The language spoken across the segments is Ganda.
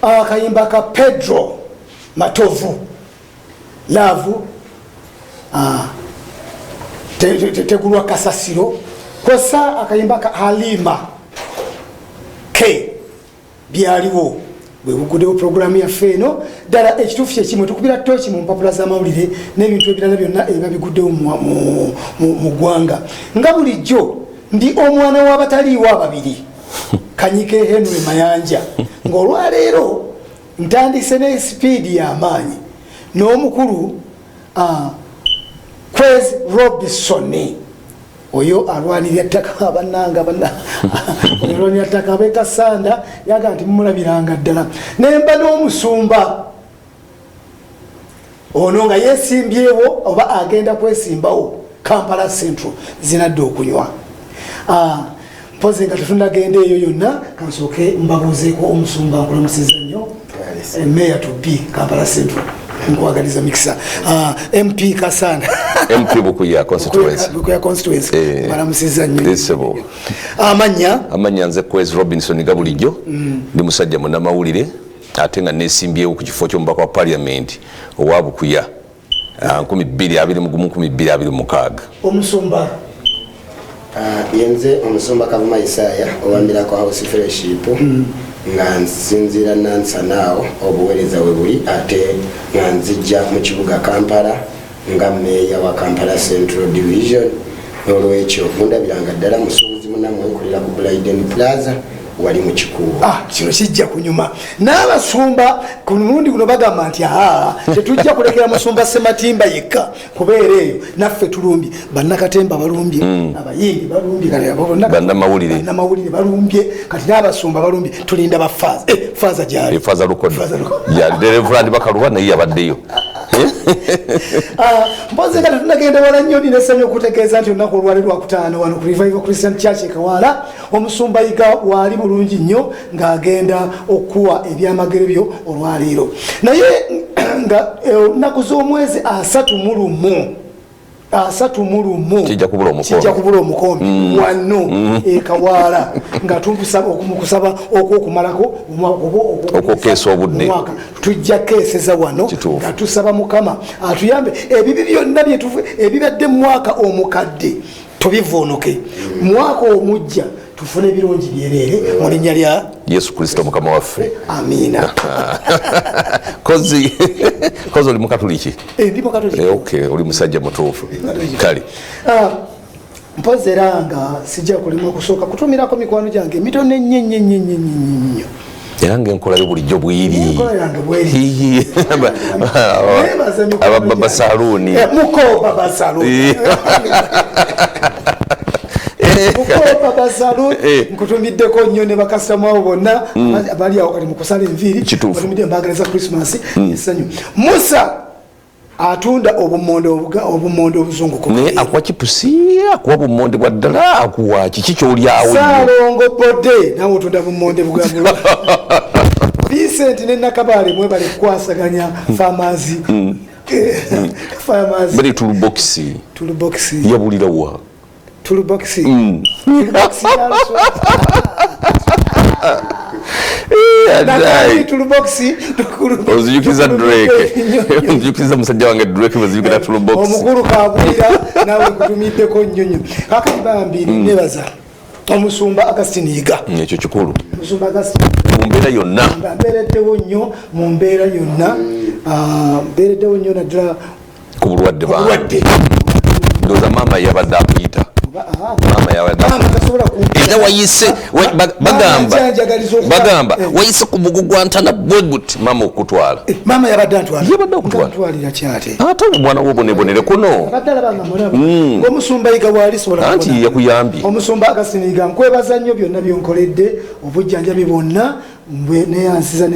akayimba ka Pedro Matovu Love tegulwa kasasiro kosa akayimba ka Halima K byaliwo bwe bukudewo programu ya feno dala ekitufu kyekimwe tukubira tochi mu mpapula z'amawulire n'ebintu ebirala byonna ebabiguddewo mu ggwanga nga bulijjo ndi omwana w'abataliiwo ababiri Kanyike Henry Mayanja ng'olwaleero ntandise ne speed y'amaanyi n'omukulu Kwez Robinson oyo alwanirira ttaka abannanga alwanirira ttaka ab'ekasanda yaga nti mumulabiranga ddala nemba n'omusumba ono nga yeesimbyewo oba agenda kwesimbawo Kampala Central zinadde okunywa mpoze nga tetunagenda eyo yonna kansooke mbabuuzeeko omusumba nkulamusiza nnyo Mayor to be Kampala Central nkwagaliza mikisa MP Kasana MP Bukuya constituency baramusiza nnyo amanya nze Kwez Robinson gabulijjo ndi musajja munnamawulire ate nga neesimbyewo ku kifo ky'omubaka wa parliament owa Bukuya 2026 omusumba yenze omusumba Kavuma Isaya owambirako House Fellowship nga nsinzira nansanaawo obuweereza we buli ate nga nzijja mu kibuga Kampala nga meeya wa Kampala Central Division n'olwekyo mundabiranga ddala musuubuzi munammwe nkolera ku Blyden Plaza wali mu kikuubo kino kijja kunyuma n'abasumba ku mulundi guno bagamba nti tetujja kulekera musumba Sematimba yekka kubeera eyo naffe tulumbye bannakatemba balumbye abayimbi balumbye bannamawulire balumbye kati n'abasumba balumbye tulinda bafaaza faaza gyali faaza lukodo yali Reverend Bakaluba naye yabaddeyo mpoze kati tunagenda wala nnyo ndineesanya okutegeeza nti olunaku olwali lwakutaano wano ku Revival Christian Church Kawala omusumba Yiga wali bulungi nnyo ng'agenda okuwa ebyamagero byo olwaleero naye nga nnaku z'omwezi 31 kijja kubula omukombi wano Kawala nga tumusaba okwokumalako okwokeesa obudde tujja keeseza wano nga tusaba Mukama atuyambe ebibi byonna ebibadde mu mwaka omukadde tubivuunuke mwaka omujja tufune birungi byerere mu linnya lya Yesu Kristo Mukama waffe amina kozi oli mukatuliki ndi mukatuliki okay oli musajja mutuufu kale mpozeranga sijja kulima kusooka kutumirako mikwano gyange emitono ennyo era ng'enkola yo bulijjo bwiri basaluuni mukoba basaluuni nkutumiddeko nnyo ne bakasitamu abo bonna bali awo kati mu kusala enviiri batumidde embaagala Christmas essanyu Musa atunda obumonde obuzunguko naye akuwa kipusi akuwa bumonde bwa ddala akuwa kiki kyolyawo Salongo Bode nawe otunda bumonde bugambulu Vincent ne Nakabale mwebale kukwasaganya farmers bali tuluboxi yabulira wa tuluboxi ozijukiza Drake ozijukiza musajja wange Drake bazijukira tuluboxi omukulu kabulira nawe kutumiddeko nnyonyo kakati bambiri nebaza omusumba Augustine Yiga ekyo kikulu omusumba Augustine mu mbeera yonna mbeereddewo nnyo mu mbeera yonna mbeereddewo nnyo naddala ku bulwadde bange ndowooza maama yabadde akuyita era wayise bagamba wayise ku mugu gwa ntana bwegut maama okutwala maama yabadde antwalira kyate ate omwana wobonebonere kuno omusumba Yiga wali sobola anti yakuyambye omusumba Augustine Yiga nkwebaza nnyo byonna byonkoledde obujjanjabi bwonna neyanziza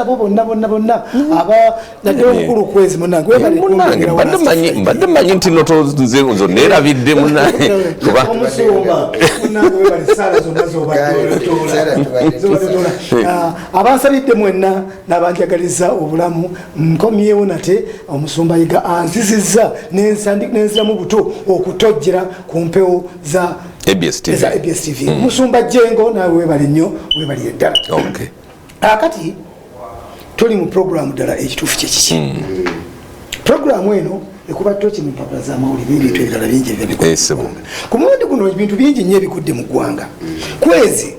bo bonna aba naddala omukulu Kwezi munange mbadde manyi nti noto nze zoneerabidde munange omusumba munange webali saala zonna zobadola abansabidde mwenna n'abanjagaliza obulamu nkomyewo nate omusumba Yiga anzizizza nenziramu buto okutojjera ku mpewo za ABS TV Musumba Jengo nawe webali nnyo webali eddala akati tuli mu program ddala ekituufu kyekiki programu eno ekuba toki mu mpapula z'amawulire n'ebintu ebirala bingi ebyabikugwanga ku mulundi guno ebintu bingi nnyo ebigudde mu ggwanga kwezi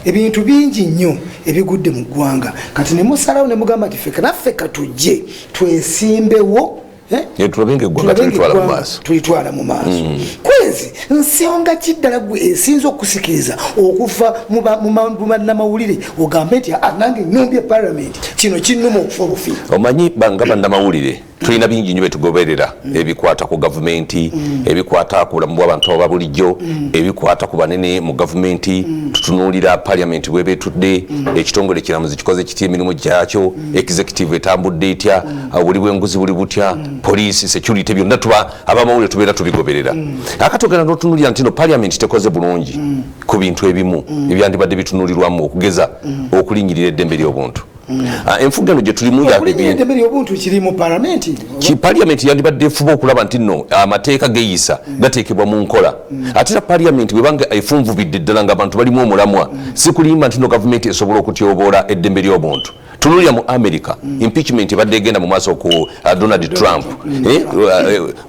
ebintu bingi nnyo ebigudde mu ggwanga kati ne musalawo ne mugamba nti ffe naffe katujje twesimbewo tulitwala mu maaso kwezi nsonga kiddala gwe esinza okusikiriza okuva mu bannamawulire ogambe nti nange ennyumba epalamenti kino kinnuma okufa obufi omanyi banga bannamawulire tulina bingi nnyo betugoberera ebikwata ku gavumenti ebikwata ku bulamu bw'abantu aba bulijjo ebikwata ku banene mu gavumenti tutunuulira paliamenti bweba etudde ekitongole kiramuzi kikoze kitya emirimu gyakyo executive etambudde etya buli bwenguzi buli butya police security byonna tuba abamawulire tubeera tubigoberera akatogera n'otunuulira nti no paliamenti tekoze bulungi ku bintu ebimu ebyandibadde bitunuulirwamu okugeza okulinyirira eddembe ly'obuntu enfuga eno gye tulimu paliamenti yandibadde efuba okulaba nti nno amateeka geyisa gateekebwa mu nkola ate era paliamenti bwebanga efunvubidde ddala ng'abantu balimu omulamwa si kulimba nti no gavumenti esobola okutyoboola eddembe ly'obuntu tunulira mu America impeachment ebadde egenda mu maaso ku Donald Trump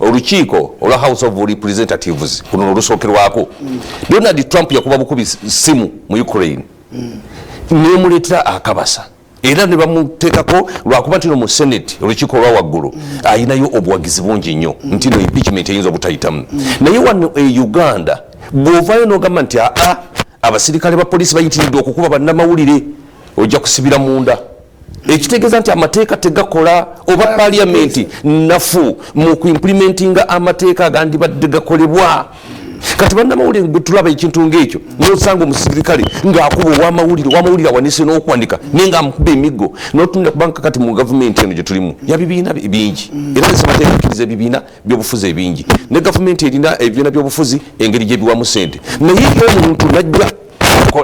olukiiko olwa House of Representatives kuno olusookerwako Donald Trump yakuba bukubi simu mu Ukraine nemuleetera akabasa era ne bamuteekako lwakuba nti no mu Senate olukiiko olwa waggulu ayinayo obuwagizi bungi nnyo nti no impeachment eyinza obutayitamu naye wano e Uganda bw'ovaayo n'ogamba nti abasirikale ba poliisi bayitiridde okukuba bannamawulire ojja kusibira munda ekitegeeza nti amateeka tegakola oba paliamenti nafu mu kuimplementinga amateeka agandibadde gakolebwa kati bannamawulire bwe tulaba ekintu ng'ekyo n'osanga omusirikale ng'akuba owamawulire awanise n'okwandika naye ng'amukuba emiggo n'otunira kubanga kati mu gavumenti eno gye tulimu ya bibiina bingi era nsamateeka akkiriza ebibiina by'obufuzi ebingi ne gavumenti erina ebibiina by'obufuzi engeri gyebiwamu sente naye omuntu najja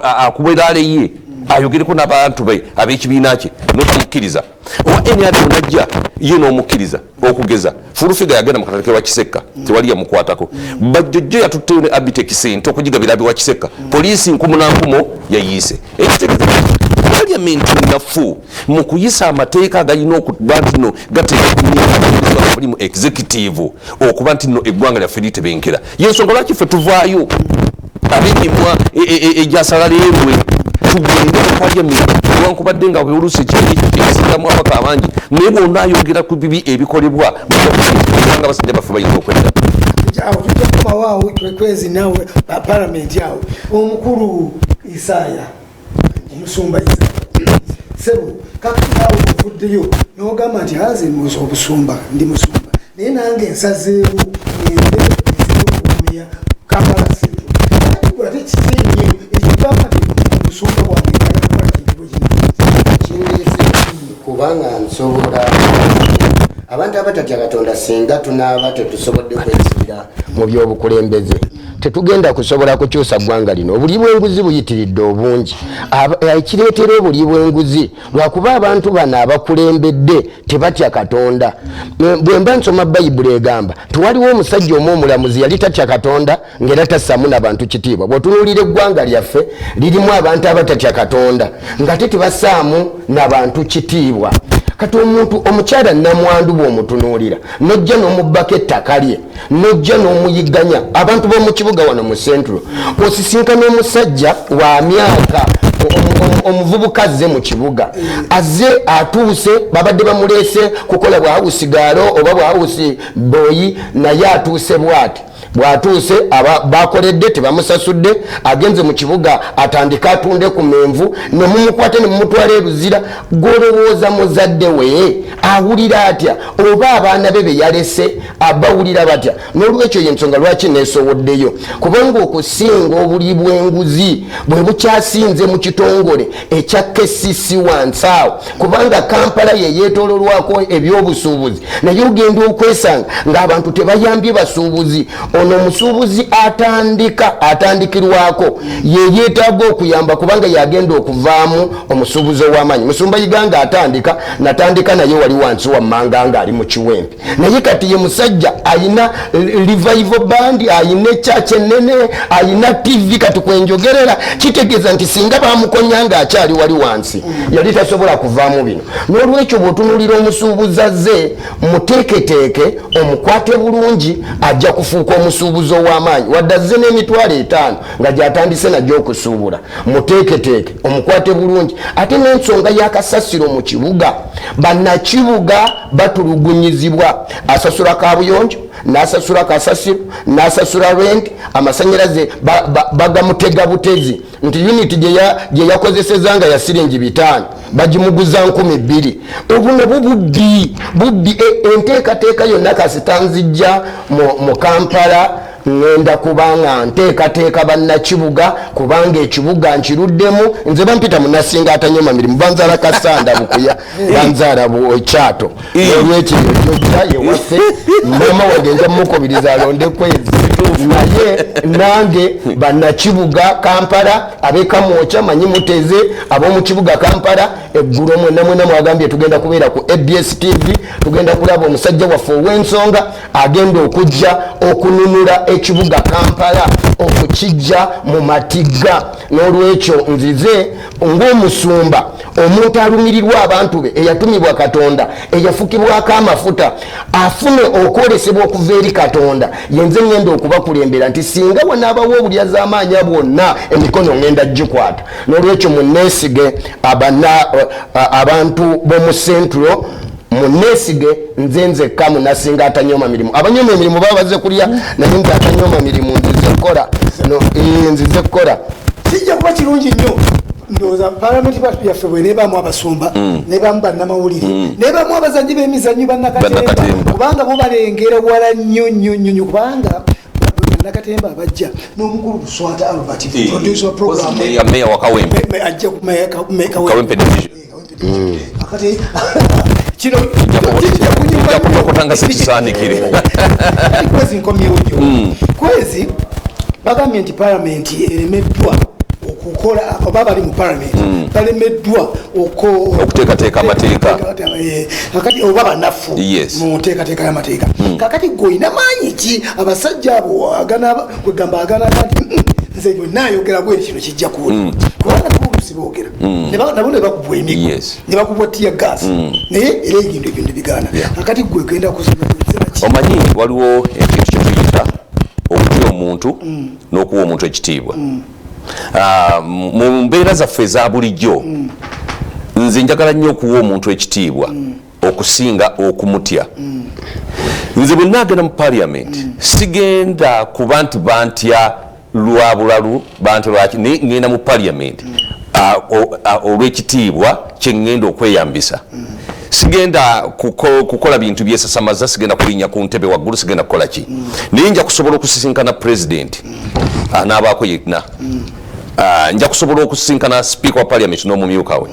akuberaale ye ayogereko n'abantu be ab'ekibiina kye n'otamukkiriza oba NRM najja ye n'omukkiriza okugeza fulufiga yagenda mu katale wa Kisekka tewali yamukwatako bajjojjo yatutteyo ne Abitec sente okugigabira abiwa Kisekka poliisi nkumu na nkumo yayiise ekitegeeza paliamenti nafu mu kuyisa amateeka agalina okuba nti no gateekebwa buli mu executive okuba nti no eggwanga lyaffe litebenkera yensonga lwaki ffe tuvaayo ab'emimwa egyasala leerwe tugende mu paliamenti newankubadde nga oluusi kyekisingamu abaka abangi naye bonna ayogera ku bibi ebikolebwa nga basajja baffe bayinza okwenda awo tujja kukomawaawo twekwezi nawe palamenti awo omukulu Isaya omusumba Isaya sebo kakaawo ovuddeyo n'ogamba nti haze obusumba ndi musumba naye nange ensazeewo ngenze okumeya Kampala Central ate kisinye ekigamba nti omusumba wange ayakola kintu kindeese kubanga nsobola abantu abatatya Katonda singa tunaaba tetusobodde kwesibira mu by'obukulembeze tetugenda kusobola kukyusa ggwanga lino obuli bw'enguzi buyitiridde obungi ekireetera obuli bw'enguzi lwakuba abantu bano abakulembedde tebatya Katonda bwe mba nsoma Bayibuli egamba tewaliwo omusajja omulamuzi yali tatya Katonda ng'era tassaamu n'abantu kitiibwa bw'otunuulira eggwanga lyaffe lirimu abantu abatatya Katonda ng'ate tebassaamu n'abantu kitiibwa kati omuntu omukyala namwandu bw'omutunuulira nojja n'omubbako ettaka lye nojja n'omuyigganya abantu b'omu kibuga wano mu Central osisinkana omusajja wa myaka omuvubuka azze mu kibuga azze atuuse babadde bamuleese kukola bwa house gaalo oba bwa house boyi naye atuuse bw'ati bwatuuse bakoledde tebamusasudde agenze mu kibuga atandika atunde ku menvu nemumukwate nemumutwala eruzira golowooza muzadde we awulira atya oba abaana be be yalese abawulira batya n'olwekyo yensonga lwaki neesowoddeyo kubanga okusinga obuli bw'enguzi bwe bukyasinze mu kitongole ekya KCC wansi awo kubanga Kampala ye yeetoololwako ebyobusuubuzi naye ogenda okwesanga ng'abantu tebayambye basuubuzi ono omusuubuzi atandikirwako ye yeetaaga okuyamba kubanga yagenda okuvaamu omusuubuzi ow'amaanyi. Musumba Iganga natandika naye wali wansi wammanga nga ali mu kiwempe, naye kati ye musajja ayina revival band, ayina ekyaki ennene, ayina TV. Kati kwenjogerera kitegeeza nti singa bamukonya nga akyali wali wansi yali tasobola kuvaamu bino. N'olwekyo bw'otunuulira omusuubuzi azze muteeketeeke omukwate bulungi ajja kufuuka omusuubuzi ow'amaanyi. Wadde azze n'emitwalo 5 nga gy'atandise najjo okusuubula, muteeketeeke omukwate bulungi. Ate n'ensonga y'akasasiro mu kibuga, bannakibuga batulugunyizibwa. Asasula kabuyonjo, n'asasula kasasiro, n'asasula rent, amasanyalaze bagamutega butezi nti unit gye yakozeseza nga ya siringi 5 bagimuguza 2,000. Obuno bubbi enteekateeka yonna kasitanzijja mu Kampala. Ngenda kubanga nteekateeka bannakibuga kubanga ekibuga nkiruddemu. Nze bampita munasinga atanyoma mirimu, banzaala Kasanda Bukuya, banzaala Kyato. Olwekiyojja yewaffe mama wange nja mukubiriza alonde kwezi, naye nange bannakibuga Kampala abekamwoca manyi muteze ab'omu kibuga Kampala. Eggulo mwena mwagambye tugenda kubeera ku ABS TV, tugenda kulaba omusajja waffe ow'ensonga agenda okujja okununula ekibuga Kampala okukijja mu matiga. N'olwekyo nzize ng'omusumba, omuntu alumirirwa abantu be, eyatumibwa Katonda, eyafukibwako amafuta, afune okwolesebwa okuva eri Katonda, yenze ngenda okubakulembera nti singa wanaabawo obulyaz'amaanyi bwonna emikono ngenda gikwata. N'olwekyo munneesige abantu b'omu Central, munneesige nze nzekka munasinga atanyoma mirimu. Abanyoma emirimu baba bazze kulya, naye nze atanyoma mirimu nzize kukola. Kijja kuba kirungi nnyo. Ndowooza palamenti yaffe bweneebaamu abasumba, neebaamu bannamawulire, neebaamu abazannyi b'emizannyo bannakatemba, kubanga bo balengera wala nnyo kubanga Nakatemba abajja n'omukulu Buswata Albert, producer wa program ya meya wa Kawempe, ajja Kawempe division. Akati kino kutanga sikisanikire kwezi nkomyewo kwezi bagambye nti parliament eremeddwa okukola oba bali mu parliament balemeddwa okuteekateeka amateeka kakati oba banafu mu nteekateeka y'amateeka. Kakati goyina maanyi ki abasajja abo kwegamba agana nti nze byonna ayogera bweri kino kijja kuwona kubanga olusi boogera nabo ne bakubwa emigo ne bakubwa tiya gas naye era ebintu bigaana. Kakati gwe genda omanyi waliwo ekintu kyetuyita okutya omuntu n'okuwa omuntu ekitiibwa. Mu mbeera zaffe eza bulijjo nze njagala nnyo okuwa omuntu ekitiibwa okusinga okumutya. Nze bwe naagenda mu parliament sigenda kuba nti bantya lwa bulalu bantu lwaki, ngenda mu parliament olw'ekitiibwa kye ngenda okweyambisa. Sigenda kukola bintu byesasamaza, sigenda kulinnya ku ntebe waggulu, sigenda kukola ki. Naye nja kusobola okusisinkana president anaabaako yenna. Nja kusobola okusisinkana speaker wa parliament n'omumyuka we.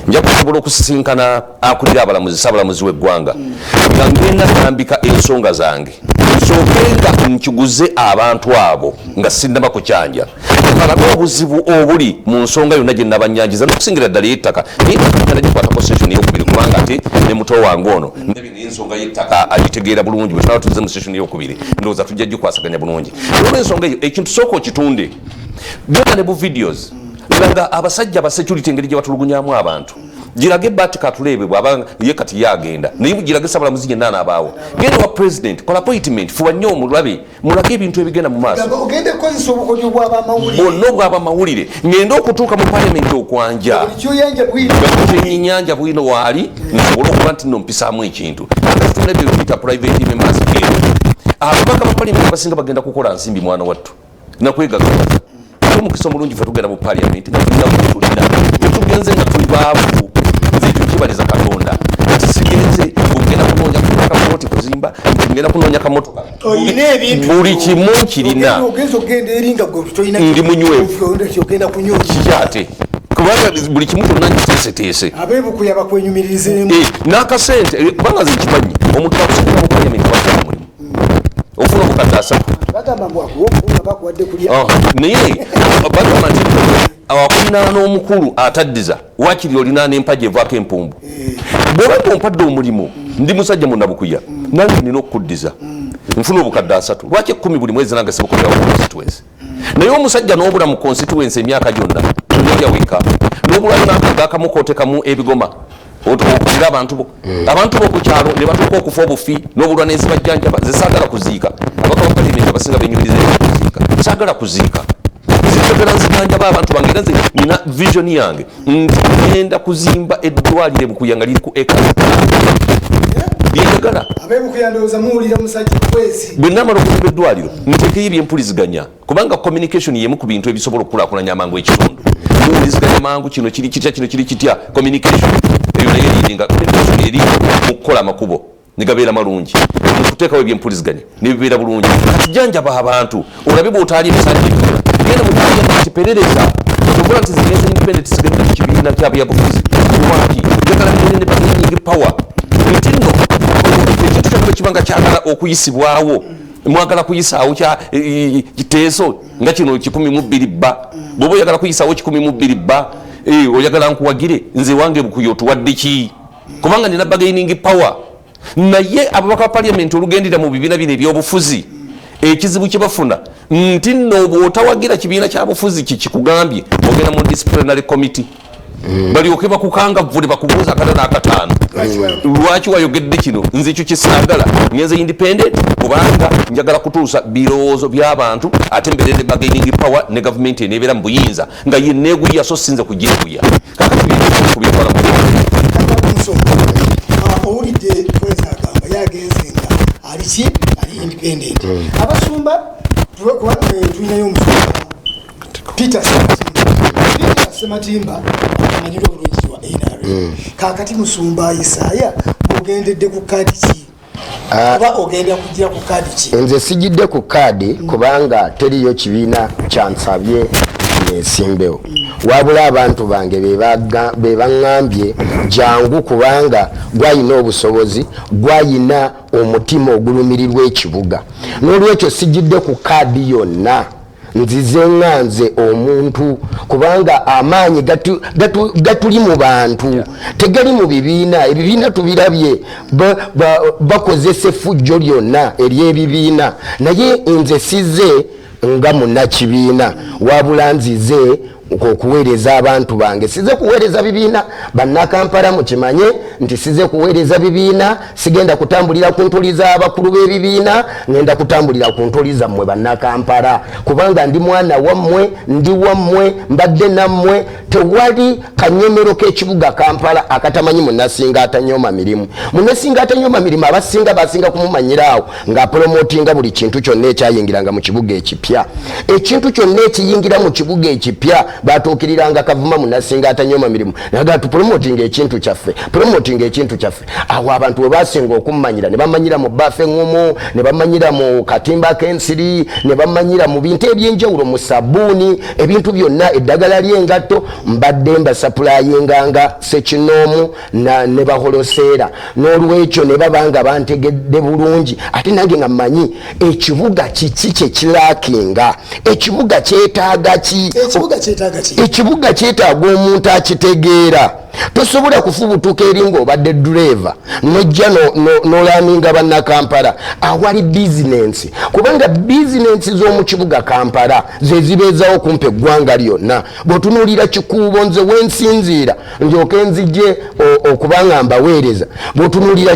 Nja kusobola okusisinkana akulira abalamuzi, saabalamuzi w'eggwanga. Nga ngenda kulambika ensonga zange. Nsookenga nkiguze abantu abo nga sinnaba kukyanja. Balabe obuzibu obuli mu nsonga yonna gye nabanyanjiza n'okusingira ddala y'ettaka. Naye nga gikwatako session ey'okubiri kubanga ate ne muto wange ono n'ensonga y'ettaka agitegeera bulungi. Bwe tunaba tuzze mu session ey'okubiri ndowooza tujja gikwasaganya bulungi. Olw'ensonga eyo ekintu sooka okitunde. Genda ne bu videos laga abasajja abasecurity engeri gye batulugunyamu abantu. Girage bati katulebe bwaba ye kati yagenda naye girage sabala muzinye nana abaawo. Genda wa president kola appointment fuwa nnyo omulabe mulage ebintu ebigenda mu maaso. Ogende kozesa obukodyo bw'aba mawulire. Bonno bw'aba mawulire ngenda okutuuka mu parliament okwanja. Nyanja bwino waali nsobola okuba nti nno mpisaamu ekintu. Tunebe ebiyita private members game. Ababaka ba parliament basinga bagenda kukola nsimbi mwana wattu. Nakwegagaza. Omukisa omulungi fe tugenda mu parliament nga tulina tugenze nga tuli baavu nze tukibaliza Katonda sigenze kugenda kunoonya kamooti kuzimba ngenda kunoonya kamotoka oyina ebintu buli kimu kirina ogenza ogenda eringa gwe toyina ndi munywevu ogenda kunyoa kikyate kubanga buli kimu kyonna nkiteeseteese abeebukuya bakwenyumirizeemu n'akasente kubanga nze nkimanyi omuntu akusobola mu parliament wakola omulimu ofuna okukadde 3 bagamba mbu akuwa bakuwadde kulya naye bagamba nti awakulina n'omukulu ataddiza wakiri olina n'empagi evaako empumbu bw'oba ng'ompadde omulimu ndi musajja munabukuya nange nina okukuddiza nfuna obukadde 3 lwaki 10 buli mwezi nange sibukolerawo mu constituency naye omusajja n'obula mu constituency emyaka gyonna yaweka n'obulayo n'akagaakamu kootekamu ebigoma otukira abantu bo ku kyalo ne batuuka okufa obufi n'obulwa n'ezibajjanjaba zesaagala kuziika abaka ba palimenti abasinga benyumiriza kuziika saagala kuziika zitegera nzijanjaba abantu bange era nze nina vision yange nti ngenda kuzimba eddwaliro Bukuya nga liri ku eka byegala ab'Ebukuya muwulira musajja kwezi bwe namala okuzimba eddwaliro nteekeyo ebyempuliziganya kubanga communication yemu ku bintu ebisobola okukulaakulanya amangu ekitundu muwuliziganya mangu kino kiri kitya kino kiri kitya communication eyo nayo eridinga communication eri mu kukola amakubo nigabeera malungi mukuteekawo ebyempuliziganya nebibeera bulungi kati janjaba abantu olabe bw'otaali emisajja genda mu kiperereza tobula nti zigenza independent sigenda kibiina kyabyabufuzi lwaki njagala nene bagaining power nti nno ekintu kyakube kibanga kyagala okuyisibwawo mwagala kuyisaawo kya kiteeso nga kino 12 bba bw'oba oyagala kuyisaawo 12 bba oyagala nkuwagire nze wange Bukuya otuwadde ki kubanga nina bagaining power naye ababaka ba parliament olugendera mu bibiina bino ebyobufuzi ekizibu kibafuna nti nno bw'otawagira kibiina kyabufuzi kikugambye ogenda mu disciplinary committee balyoke bakukangavvule bakubuuza akatano akataano lwaki wayogedde kino nze ekyo kisaagala ngenze independent kubanga njagala kutuusa birowoozo by'abantu ate mberedde bargaining power ne gavumenti eneebeera mu buyinza nga ye neeguya so sinze kujeeguya kakati kubyetwala owulidde kwezi agamba yagenze nga aliki ali independent abasumba tulinayo omusumba Peter Sematimba amanyirwa bulungi wa NRA kakati musumba Isaya mugendedde ku kaadi ki oba ogenda kujja ku kaadi ki nze sijidde ku kaadi kubanga teriyo kibiina kyansabye nesimbewo wabula abantu bange bebaŋŋambye jangu kubanga gwayina obusobozi gwayina omutima ogulumirirwa ekibuga n'olwekyo sijidde ku kaadi yonna nzize ŋŋanze omuntu kubanga amaanyi gatuli mu bantu tegali mu bibiina ebibiina tubirabye bakozesa effujjo lyonna ery'ebibiina naye nze size nga munnakibiina wabula nzize okuweereza abantu bange size kuweereza bibiina bannakampala mukimanye nti size kuweereza bibiina sigenda kutambulira ku ntoli z'abakulu b'ebibiina ngenda kutambulira ku ntoli zammwe bannakampala kubanga ndi mwana wammwe ndi wammwe mbadde nammwe tewali kanyomero k'ekibuga Kampala akatamanyi munnasinga atanyooma mirimu munnasinga atanyooma mirimu abasinga basinga kumumanyiraawo ng'apromotinga buli kintu kyonna ekyayingiranga mu kibuga ekipya ekintu kyonna ekiyingira mu kibuga ekipya batuukiriranga kavuma munnasinga atanyooma mirimu naga tupromotinga ekintu kyaffe awo abantu bwe basinga okumanyira ne bamanyira mu bbafa eŋŋumu ne bamanyira mu katimba k'ensiri ne bamanyira mu bintu ebyenjawulo mu sabbuuni ebintu byonna eddagala ly'engatto mbadde mbasapulayinganga sekinoomu ne baholoseera n'olwekyo ne babanga bantegedde bulungi ate nange nga mmanyi ekibuga kiki kye kiraakinga ekibuga kyetaaga ki ekibuga kyetaaga omuntu akitegeera tosobola kufubutuka eri ng'obadde dureva nojja n'olaminga bannakampala awali bizinensi kubanga bizinensi z'omu kibuga Kampala ze zibeezawo kumpa eggwanga lyonna bw'otunuulira Kikuubo nze wensinziira ndyoke nzije okubanga mbaweereza bw'otunuulira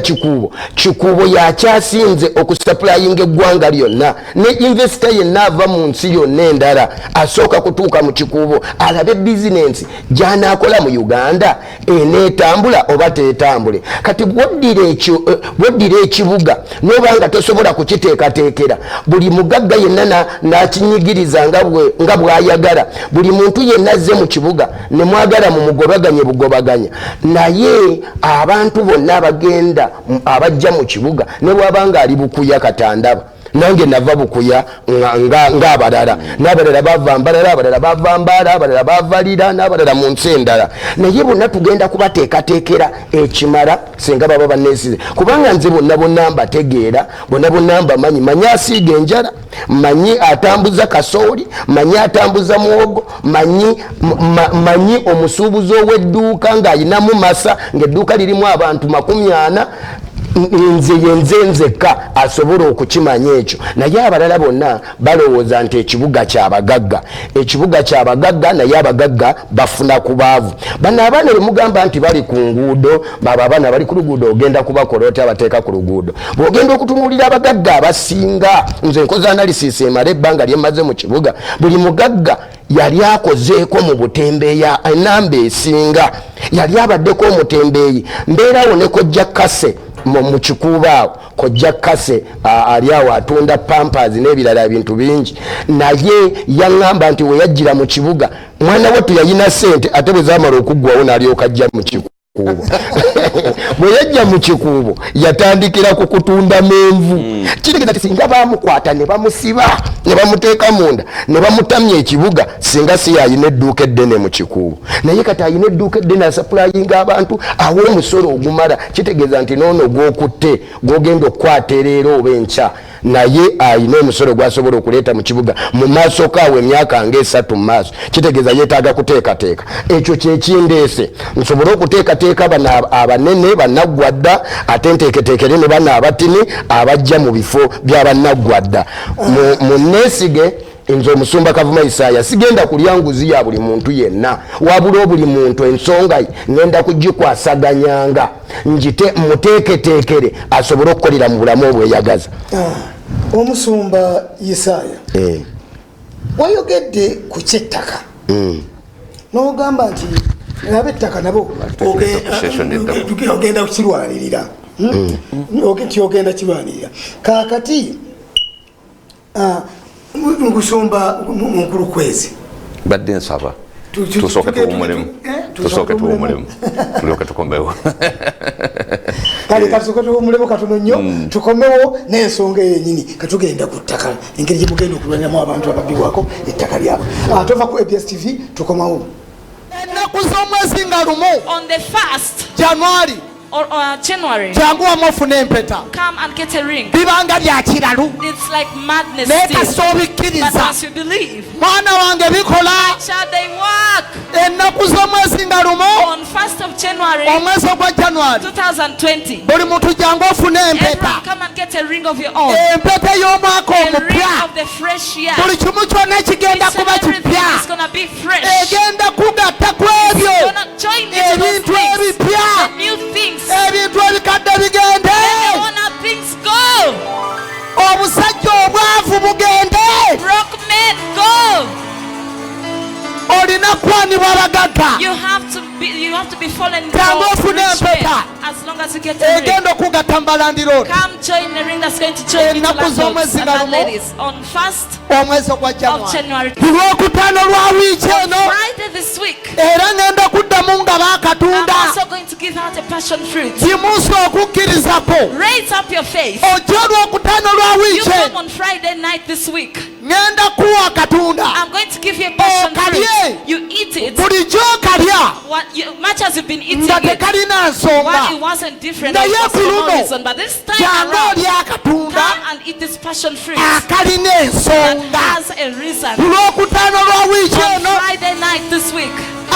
Kikuubo yakyasinze okusapulayinga eggwanga lyonna ne invesita yenna ava mu nsi yonna endala asooka kutuuka mu Kikuubo alabe bizinensi gy'anaakola mu Uganda eneetambula oba teetambule kati bwoddira ekibuga nobanga tosobola kukiteekateekera buli mugagga yenna n'akinyigiriza nga bw'ayagala buli muntu yenna azze mu kibuga ne mwagala mu bugobaganye naye abantu bonna abajja mu kibuga ne bwabanga ali Bukuya Katandaba nange nava bukuya ng'abalala n'abalala bava Mbarara abalala bava Mbaala abalala bava Lira n'abalala mu nsi endala naye bonna tugenda kubateekateekera ekimala singa baba banneesize kubanga nze bonna mbategeera bonna mbamanyi manyi asiiga enjala manyi atambuza kasooli manyi atambuza muwogo manyi omusuubuzi ow'edduuka ng'ayinamu masa ng'edduuka lirimu abantu 40 nze nzekka asobola okukimanya ekyo naye abalala bonna balowooza nti ekibuga kyabagagga naye abagagga bafuna ku baavu bano abaana bemugamba nti bali ku nguudo baba abaana bali ku luguudo ogenda kubakola oti abateeka ku luguudo bw'ogenda okutunuulira abagagga abasinga nze nkoze analysis emala ebbanga lyemaze mu kibuga buli mugagga yali akozeeko mu butembeeyi enamba esinga yali abaddeko omutembeeyi mbeerawo ne kojja kase mu kikuubo awo kojja kase ali awo atunda pampers n'ebirala ebintu bingi naye yaŋŋamba nti we yajjira mu kibuga mwana wattu yayina ssente ate bwe zaamala okuggwawo n'alyoka ajja mu kikuubo bwe yajja mu kikuubo yatandikira ku kutunda menvu kitegeeza ti singa baamukwata ne bamusiba ne bamuteeka munda ne bamutamya ekibuga singa si yayina edduuka eddene mu kikuubo naye kati ayina edduuka eddene asapulayinga abantu awo omusolo ogumala kitegeeza nti noono gwokutte gwogenda okukwata leero oba enkya naye ayina omusolo gwasobola okuleeta mu kibuga mu maaso kaawe emyaka nga3 mu maaso kitegeeza yeetaaga kuteekateeka ekyo kyekindeese nsobole okuteekateeka bano abanene bannaggwadda ate nteeketeekere ne bano abatini abajja mu bifo by'abannaggwadda mu neesige nze omusumba Kavuma Isaaya sigenda kulya nguzi ya buli muntu yenna wabula buli muntu ensonga ngenda kugikwasaganyanga njite muteeketeekere asobole okukolera mu bulamu obweyagaza. Omusumba Isaaya wayogedde ku kyettaka n'ogamba nti abettaka nabo ogenda kukirwanirira nti ogenda kirwanirira kaakati ngusumba mukulu kwezi badde nsaba tusooke tuwumulimu tulyoke tukomewo kale kasooke tuwumulimu katono nnyo tukomewo n'ensonga yenyini katugenda ku ttaka engeri gye mugenda okulwaniramu abantu ababbibwako ettaka lyabwe tova ku ABS TV tukomawo ennaku z'omwezi nga lumu on the first January or January, jangu wamufuna empeta come and get a ring. bibanga bya kiralu It's like madness naye still. kasita But obikkiriza as you believe, mwana wange bikola shall they work? ennaku z'omwezi nga lumu On 1st of January omwezi ogwa January 2020, buli muntu jangu ofune empeta everyone come and get a ring of your own. empeta y'omwaka A ring omupya of the fresh year. buli kimu kyonna kigenda Each and kuba everything kipya is gonna be fresh. egenda kugatta ku ebyo You're gonna join me to those ebintu things. ebipya The new things. ebintu ebikadde bigende Let the honor things go. obusajja obwavu bugende Broke men go. olina kwanibwa abagagga You have to be fallen in Jangu love with ofune rich men. empeta. As long as you get a ring. egenda okugatta mbalandiroodi Come join the ring that's going to join you Ennaku to z'omwezi nga lumu. ladies on 1st omwezi ogwa of January January. ku lwokutaano lwa wiiki eno Friday this week, era ngenda kuddamu nga I'm baakatunda also going to give out a passion fruit. kimuusa okukkirizako Raise up your faith. ojja olwokutaano lwa You wiiki come eno on Friday night this week. ngenda kuwa katunda I'm going to give you a passion kalye. fruit. You eat it. bulijjo okalya Much as you've been eating nga it, tekalina nsonga it wasn't different. naye It was ku for no luno reason. But this time jangu around, oli akatunda come and eat this passion fruit akalina that ensonga has a reason. ku lwokutaano lwa wiiki On eno Friday night this week,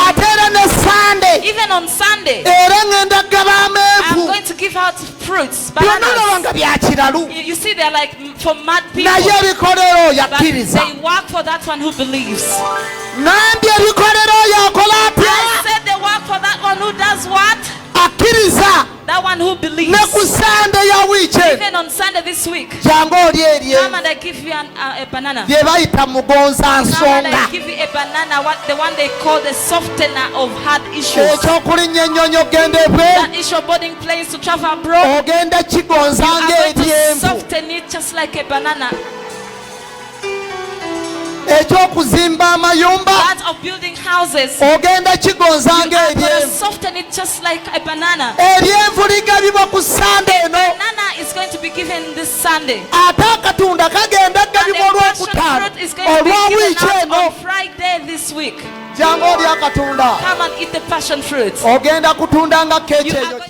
ate era ne sande even on Sunday, era ngenda gaba I'm amenvu going to give out fruits, byonna olaba bananas. nga bya kiralu You see, they're like for mad people. naye ebikolero oyo But akkiriza they work for that one who believes. nambye ebikolero oyo akola atya I said they work for that one who does what? akkiriza That one who believes. ne ku sande ya wiiki eno Even on Sunday this week, jangu oli erye come and I give you a banana. bye bayita mugonza Come and nsonga I give you a banana, the one they call the softener of hard issues. ekyokulinnya ennyonyo genda ebwe That is your boarding place to travel abroad. ogenda kigonza I'm going to ng'eryenvu soften it just like a banana. ekyokuzimba amayumba That of building houses. ogenda kigonza I'm going to ng'eryenvu soften it just like a banana. eryenvu ligabibwa ku sande eno Banana is going to be be given this Sunday. ate akatunda kagenda And gabibwa the passion olwokutaano fruit is going to be given olw'wiiki out eno on Friday this week. jangu oli akatunda Come and eat the passion fruit. ogenda kutunda nga keeki You are eyo going